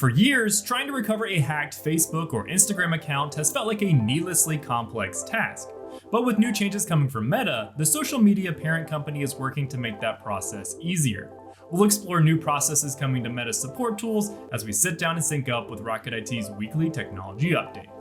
For years, trying to recover a hacked Facebook or Instagram account has felt like a needlessly complex task. But with new changes coming from Meta, the social media parent company is working to make that process easier. We'll explore new processes coming to Meta support tools as we sit down and sync up with Rocket IT's weekly technology update.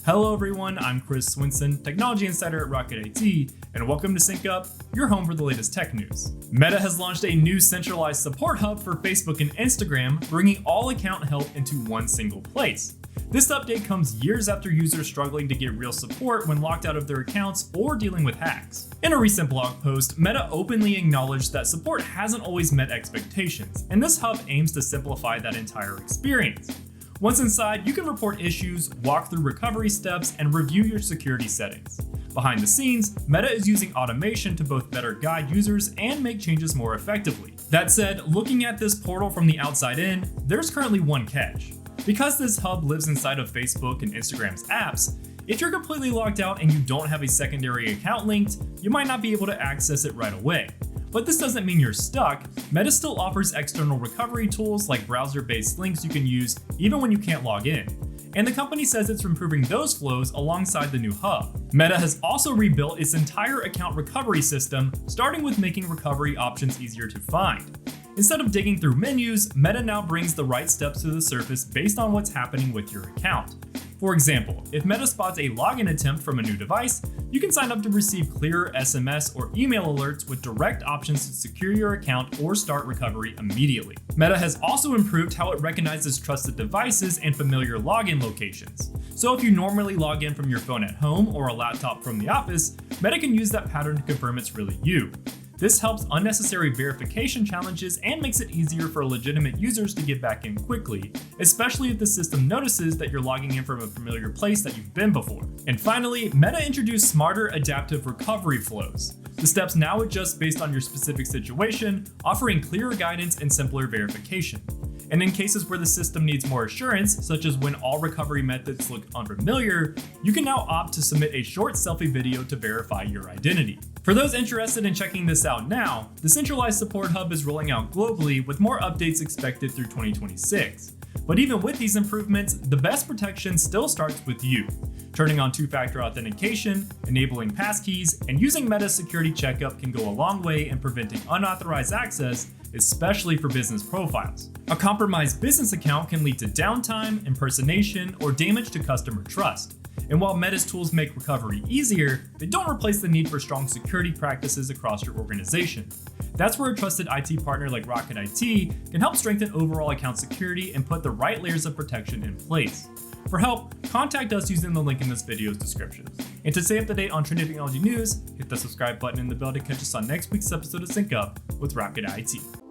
Hello everyone, I'm Chris Swinson, Technology Insider at Rocket IT, and welcome to Sync Up, your home for the latest tech news. Meta has launched a new centralized support hub for Facebook and Instagram, bringing all account help into one single place. This update comes years after users struggling to get real support when locked out of their accounts or dealing with hacks. In a recent blog post, Meta openly acknowledged that support hasn't always met expectations, and this hub aims to simplify that entire experience. Once inside, you can report issues, walk through recovery steps, and review your security settings. Behind the scenes, Meta is using automation to both better guide users and make changes more effectively. That said, looking at this portal from the outside in, there's currently one catch. Because this hub lives inside of Facebook and Instagram's apps, if you're completely locked out and you don't have a secondary account linked, you might not be able to access it right away. But this doesn't mean you're stuck. Meta still offers external recovery tools like browser-based links you can use even when you can't log in. And the company says it's improving those flows alongside the new hub. Meta has also rebuilt its entire account recovery system, starting with making recovery options easier to find. Instead of digging through menus, Meta now brings the right steps to the surface based on what's happening with your account. For example, if Meta spots a login attempt from a new device, you can sign up to receive clearer SMS or email alerts with direct options to secure your account or start recovery immediately. Meta has also improved how it recognizes trusted devices and familiar login locations. So if you normally log in from your phone at home or a laptop from the office, Meta can use that pattern to confirm it's really you. This helps unnecessary verification challenges and makes it easier for legitimate users to get back in quickly, especially if the system notices that you're logging in from a familiar place that you've been before. And finally, Meta introduced smarter adaptive recovery flows. The steps now adjust based on your specific situation, offering clearer guidance and simpler verification. And in cases where the system needs more assurance, such as when all recovery methods look unfamiliar, you can now opt to submit a short selfie video to verify your identity. For those interested in checking this out now, the centralized support hub is rolling out globally with more updates expected through 2026. But even with these improvements, the best protection still starts with you. Turning on two-factor authentication, enabling passkeys, and using Meta Security Checkup can go a long way in preventing unauthorized access, especially for business profiles. A compromised business account can lead to downtime, impersonation, or damage to customer trust. And while Meta's tools make recovery easier, they don't replace the need for strong security practices across your organization. That's where a trusted IT partner like Rocket IT can help strengthen overall account security and put the right layers of protection in place. For help, contact us using the link in this video's description. And to stay up to date on trending technology news, hit the subscribe button and the bell to catch us on next week's episode of Sync Up with Rocket IT.